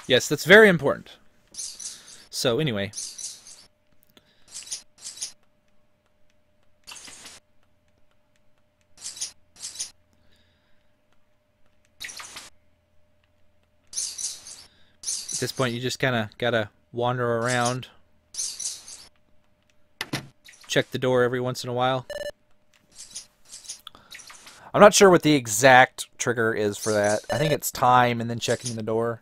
Yes, that's very important. So, anyway. At this point, you just kind of gotta wander around. Check the door every once in a while. I'm not sure what the exact trigger is for that. I think it's time and then checking the door.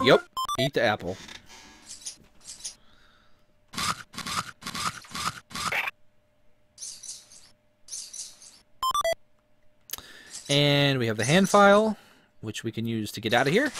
Yep, eat the apple. And we have the hand file, which we can use to get out of here.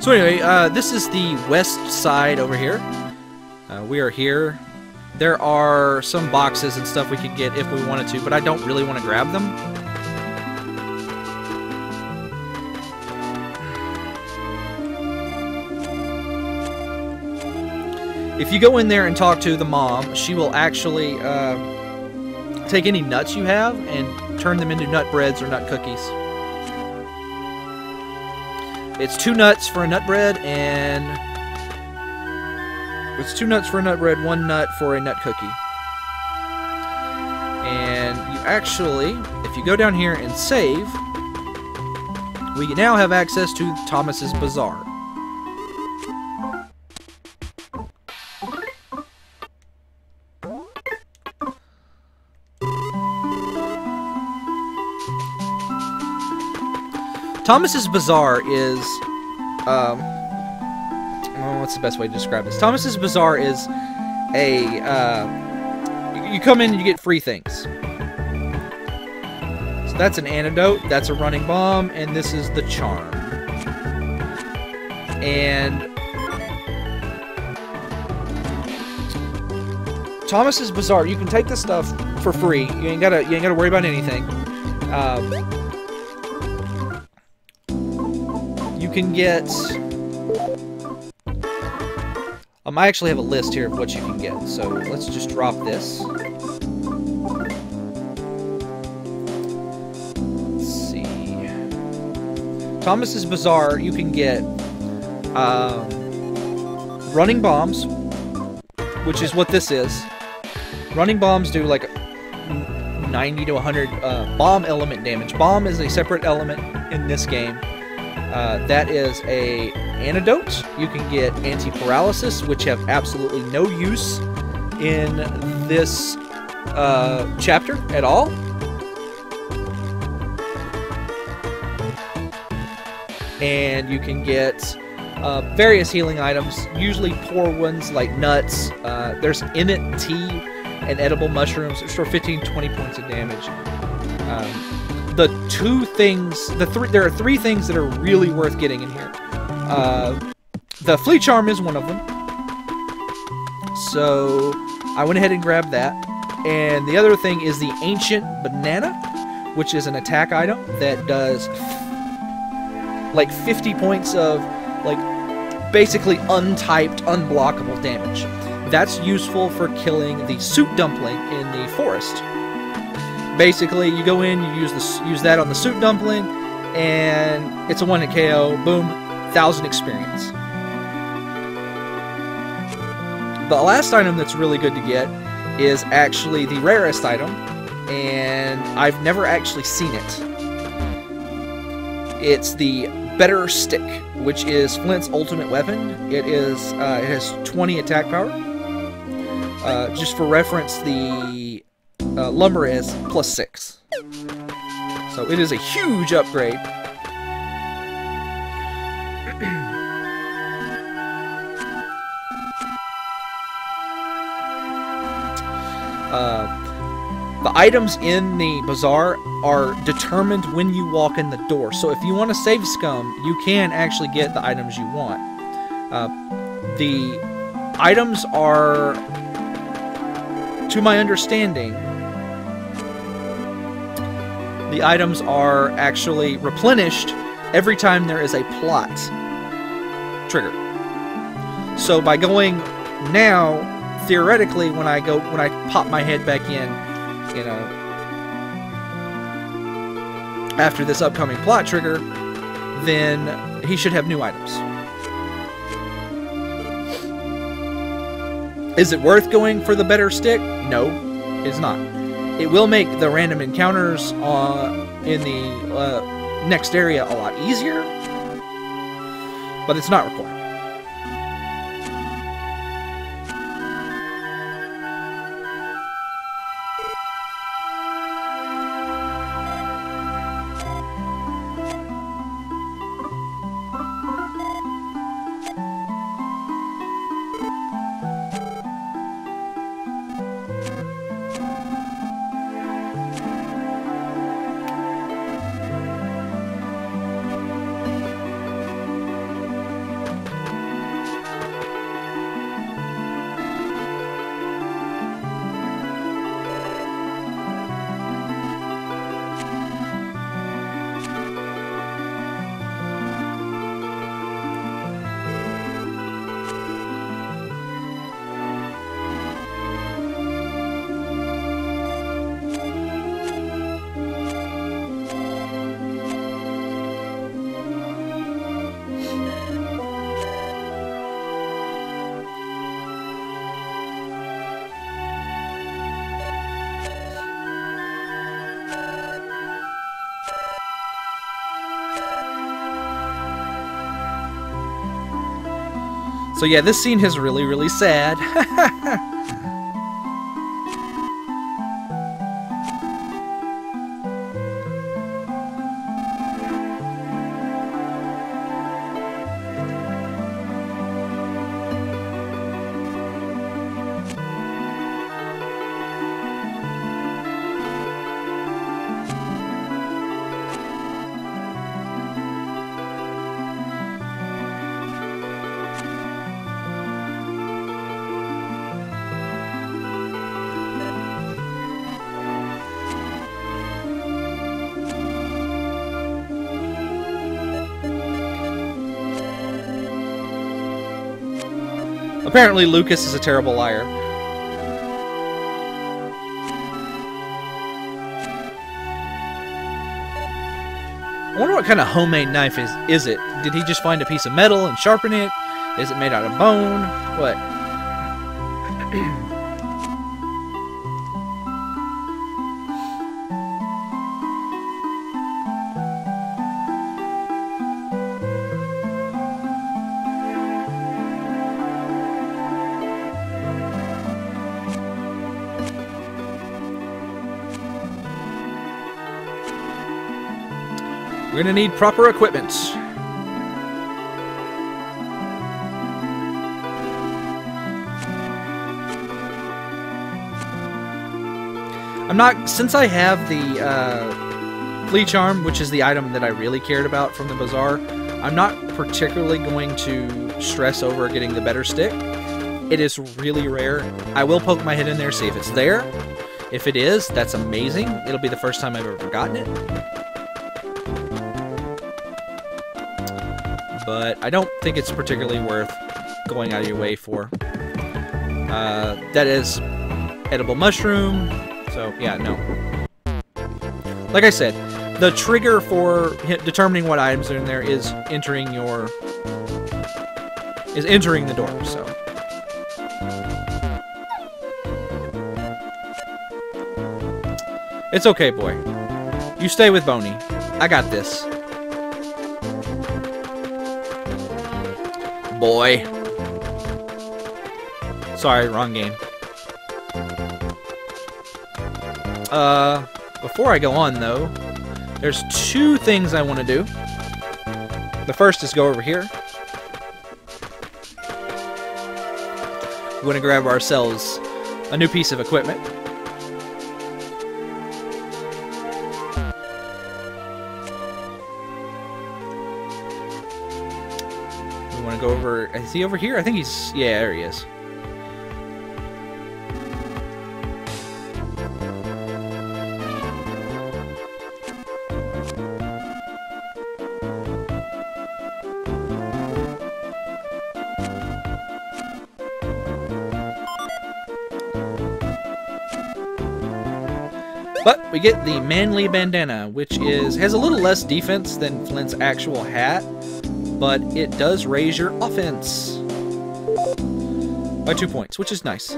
So anyway, this is the west side over here. We are here. There are some boxes and stuff we could get if we wanted to, but I don't really want to grab them. If you go in there and talk to the mom, she will actually take any nuts you have and turn them into nut breads or nut cookies. It's 2 nuts for a nut bread, and it's 2 nuts for a nut bread, 1 nut for a nut cookie. And you actually, if you go down here and save, we now have access to Thomas's Bazaar. Thomas's Bazaar is, what's the best way to describe this? Thomas's Bazaar is a, you come in and you get free things. So that's an antidote, that's a running bomb, and this is the charm. And Thomas's Bazaar, you can take this stuff for free. You ain't gotta worry about anything. You can get... I actually have a list here of what you can get, so let's just drop this. Let's see. Thomas's Bazaar, you can get running bombs, which is what this is. Running bombs do like 90 to 100 bomb element damage. Bomb is a separate element in this game. That is a antidote. You can get anti-paralysis, which have absolutely no use in this chapter at all. And you can get various healing items, usually poor ones like nuts. There's innate tea and edible mushrooms, which restore 15-20 points of damage. There are 3 things that are really worth getting in here. The flea charm is one of them, so I went ahead and grabbed that. And the other thing is the ancient banana, which is an attack item that does like 50 points of like basically untyped, unblockable damage. That's useful for killing the suit dumpling in the forest. Basically, you go in, you use that on the suit dumpling, and it's a 1-hit KO. Boom, 1,000 experience. The last item that's really good to get is actually the rarest item, and I've never actually seen it. It's the better stick, which is Flint's ultimate weapon. It has 20 attack power. Just for reference, the lumber is +6. So it is a huge upgrade. The items in the bazaar are determined when you walk in the door. So if you want to save scum, you can actually get the items you want. The items are, to my understanding, the items are actually replenished every time there is a plot trigger. So by going now, theoretically, when I pop my head back in, after this upcoming plot trigger, then he should have new items. Is it worth going for the better stick? No, it's not. It will make the random encounters in the next area a lot easier, but it's not required. So yeah, this scene is really, really sad. Apparently, Lucas is a terrible liar. I wonder what kind of homemade knife is it? Did he just find a piece of metal and sharpen it? Is it made out of bone? What? We're gonna need proper equipment. Since I have the flea charm, which is the item that I really cared about from the bazaar, I'm not particularly going to stress over getting the better stick. It is really rare. I will poke my head in there, see if it's there. If it is, that's amazing. It'll be the first time I've ever gotten it. But I don't think it's particularly worth going out of your way for. That is edible mushroom, so yeah, no. Like I said, the trigger for determining what items are in there is entering the door, so. It's okay, boy. You stay with Boney. I got this. boy. Sorry, wrong game. Before I go on, though, there's two things I want to do. The first is go over here. We want to grab ourselves a new piece of equipment. We want to go over... Is he over here? I think he's... Yeah, there he is. But we get the manly bandana, which has a little less defense than Flint's actual hat, but it does raise your offense by 2 points, which is nice.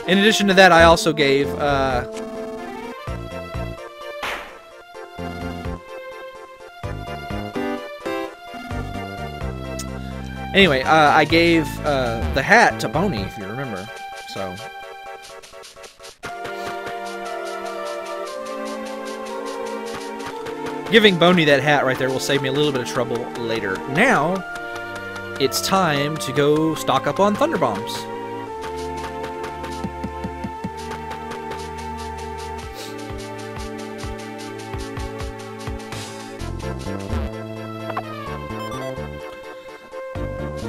In addition to that, I also gave anyway, I gave the hat to Boney, if you remember. So. Giving Boney that hat right there will save me a little bit of trouble later. Now, it's time to go stock up on Thunder Bombs.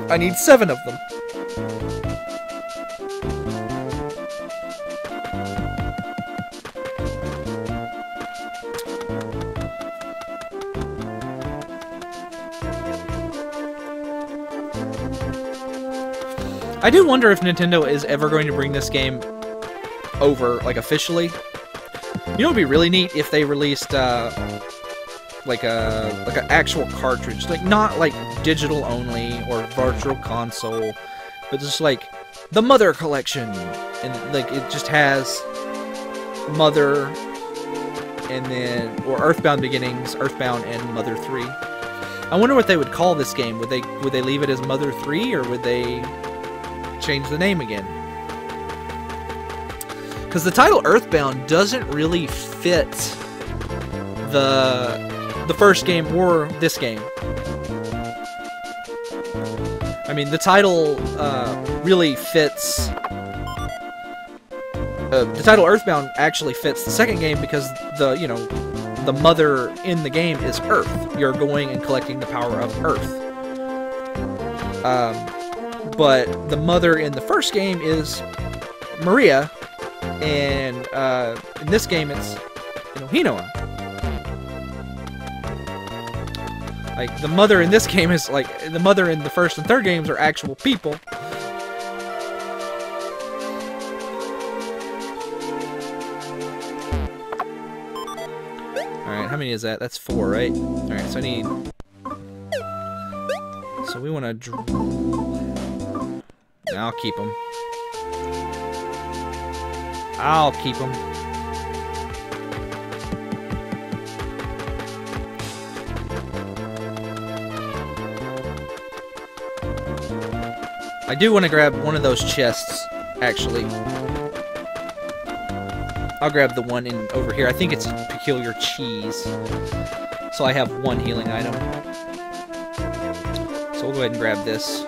I need 7 of them. I do wonder if Nintendo is ever going to bring this game over, like, officially. You know, it'd be really neat if they released like an actual cartridge, like not like digital only or virtual console, but just like the Mother collection, and like it just has Mother, and then or Earthbound Beginnings, Earthbound, and Mother 3. I wonder what they would call this game. Would they leave it as Mother 3, or would they change the name again? Because the title Earthbound doesn't really fit the first game or this game. I mean, the title really fits. The title Earthbound actually fits the second game because the mother in the game is Earth. You're going and collecting the power of Earth. But the mother in the first game is Maria, and in this game it's Hinoa. Like the mother in this game is like the mother in the first and third games are actual people. Alright, how many is that? That's 4, right? Alright, so I need... So we want to... I'll keep them. I'll keep them. I do want to grab one of those chests, actually. I'll grab the one in over here. I think it's Peculiar Cheese. So I have one healing item. So we'll go ahead and grab this.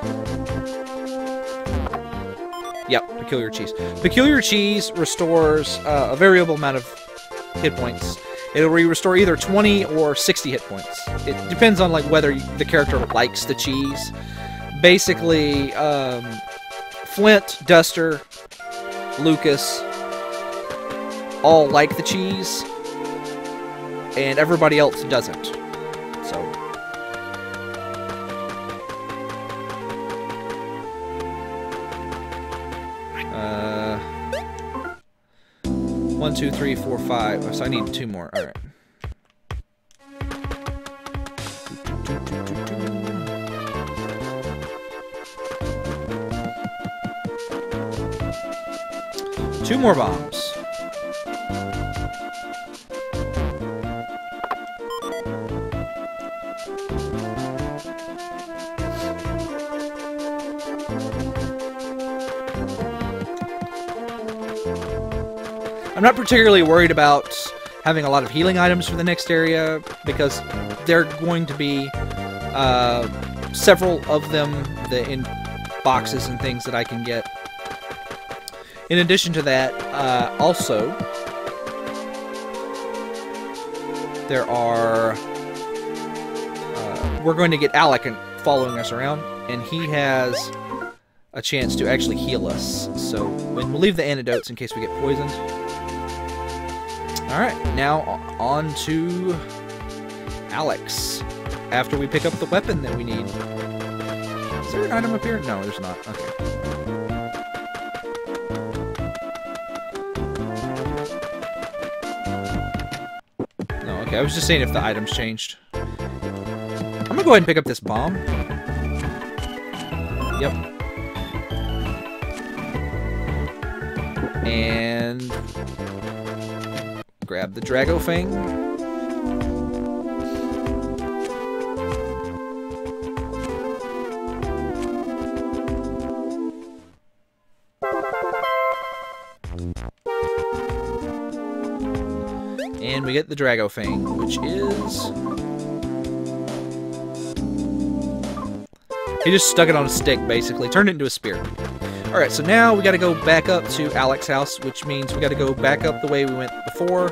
Yep, Peculiar Cheese. Peculiar Cheese restores a variable amount of hit points. It'll restore either 20 or 60 hit points. It depends on like whether the character likes the cheese. Basically, Flint, Duster, Lucas all like the cheese, and everybody else doesn't. So, 1, 2, 3, 4, 5. So I need 2 more. All right. Two more bombs. I'm not particularly worried about having a lot of healing items for the next area, because there are going to be several of them in boxes and things that I can get. In addition to that, also, there are... we're going to get Alec following us around, and he has a chance to actually heal us. So we'll leave the antidotes in case we get poisoned. Alright, now on to Alex, after we pick up the weapon that we need. Is there an item up here? No, there's not. Okay. No, okay, I was just saying if the items changed. I'm gonna go ahead and pick up this bomb. Yep. And grab the Drago Fang. And we get the Drago Fang, which is... He just stuck it on a stick, basically. Turned it into a spear. Alright, so now we gotta go back up to Alec's house, which means we gotta go back up the way we went before.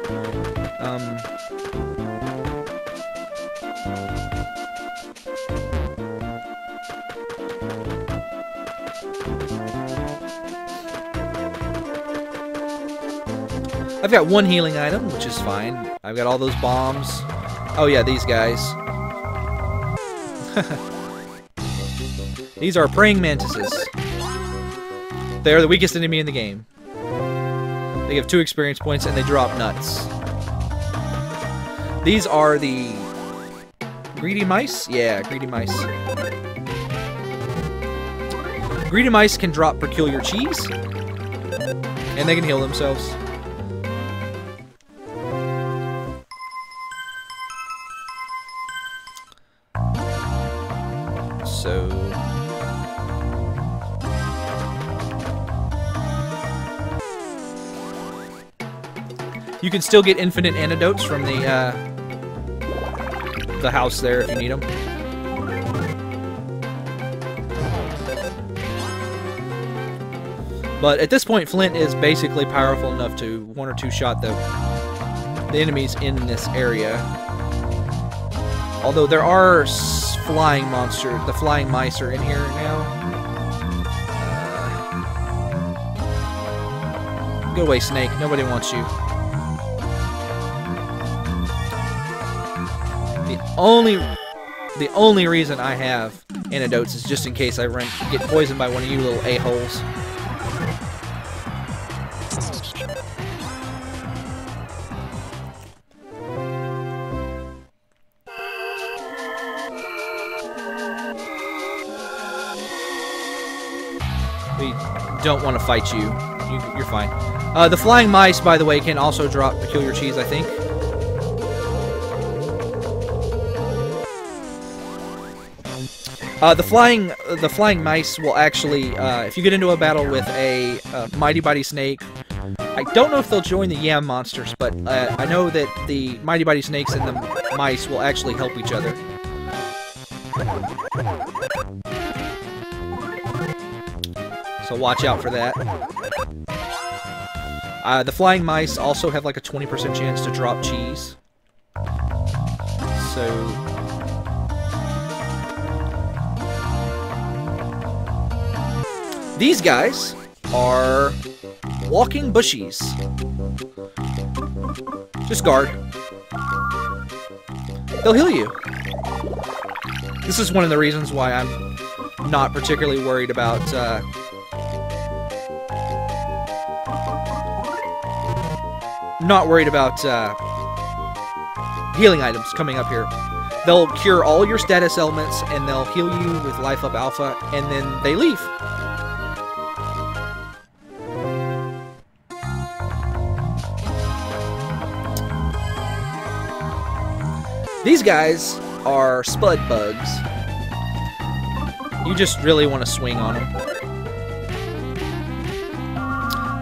I've got one healing item, which is fine. I've got all those bombs. Oh yeah, these guys. These are praying mantises. They are the weakest enemy in the game. They give 2 experience points and they drop nuts. These are the greedy mice? Yeah, greedy mice. Greedy mice can drop peculiar cheese. And they can heal themselves. So... you can still get infinite antidotes from the house there if you need them. But at this point, Flint is basically powerful enough to 1 or 2 shot the enemies in this area. Although there are flying monsters, the flying mice are in here now. Go away, Snake. Nobody wants you. The only reason I have antidotes is just in case I get poisoned by one of you little a-holes. We don't want to fight you. You're fine. The flying mice, by the way, can also drop peculiar cheese, I think. The flying mice will actually, if you get into a battle with a Mighty Body Snake, I don't know if they'll join the Yam monsters, but I know that the Mighty Body Snakes and the mice will actually help each other. So watch out for that. The flying mice also have like a 20% chance to drop cheese. So... these guys are walking bushies. Just guard. They'll heal you. This is one of the reasons why I'm not particularly worried about healing items coming up here. They'll cure all your status elements and they'll heal you with Life Up Alpha, and then they leave. These guys are spud bugs. You just really want to swing on them.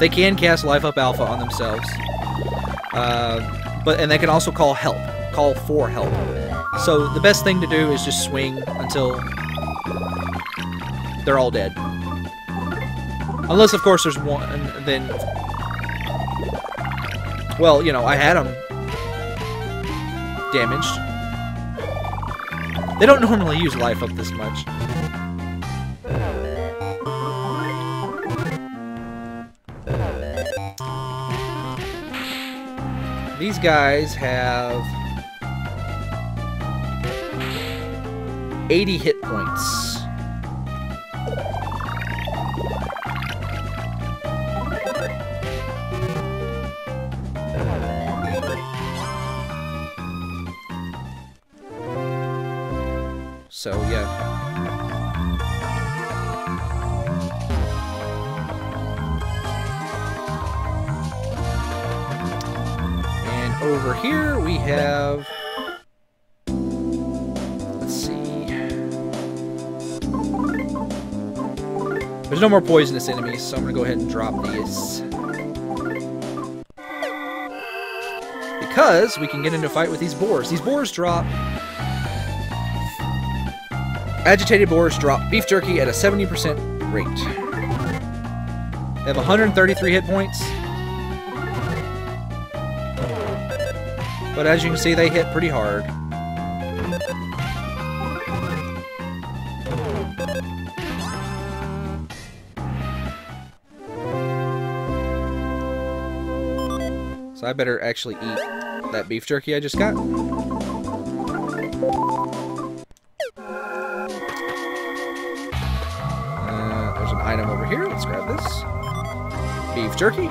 They can cast Life Up Alpha on themselves. And they can also call help. Call for help. So the best thing to do is just swing until they're all dead. Unless, of course, there's one, then... Well, you know, I had them damaged. They don't normally use life up this much. These guys have 80 hit points. So, yeah. And over here we have... Let's see. There's no more poisonous enemies, so I'm going to go ahead and drop these. Because we can get into a fight with these boars. These boars drop... Agitated boars drop beef jerky at a 70% rate. They have 133 hit points. But as you can see, they hit pretty hard. So I better actually eat that beef jerky I just got. There's an item over here. Let's grab this. Beef jerky.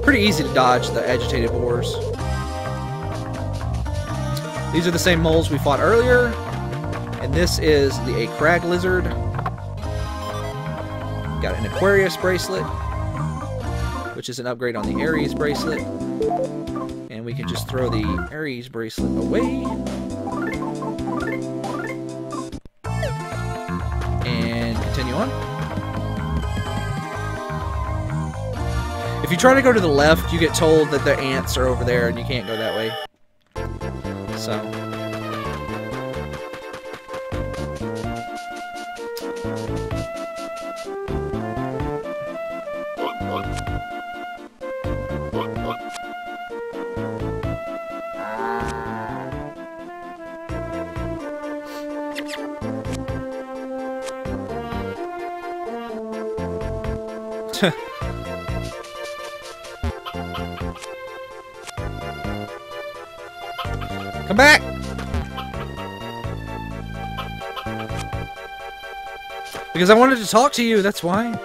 Pretty easy to dodge the agitated boars. These are the same moles we fought earlier. And this is a crag lizard. Got an Aquarius bracelet, which is an upgrade on the Aries bracelet. And we can just throw the Aries bracelet away. And continue on. If you try to go to the left, you get told that the ants are over there and you can't go that way. So... Come back! Because I wanted to talk to you, that's why.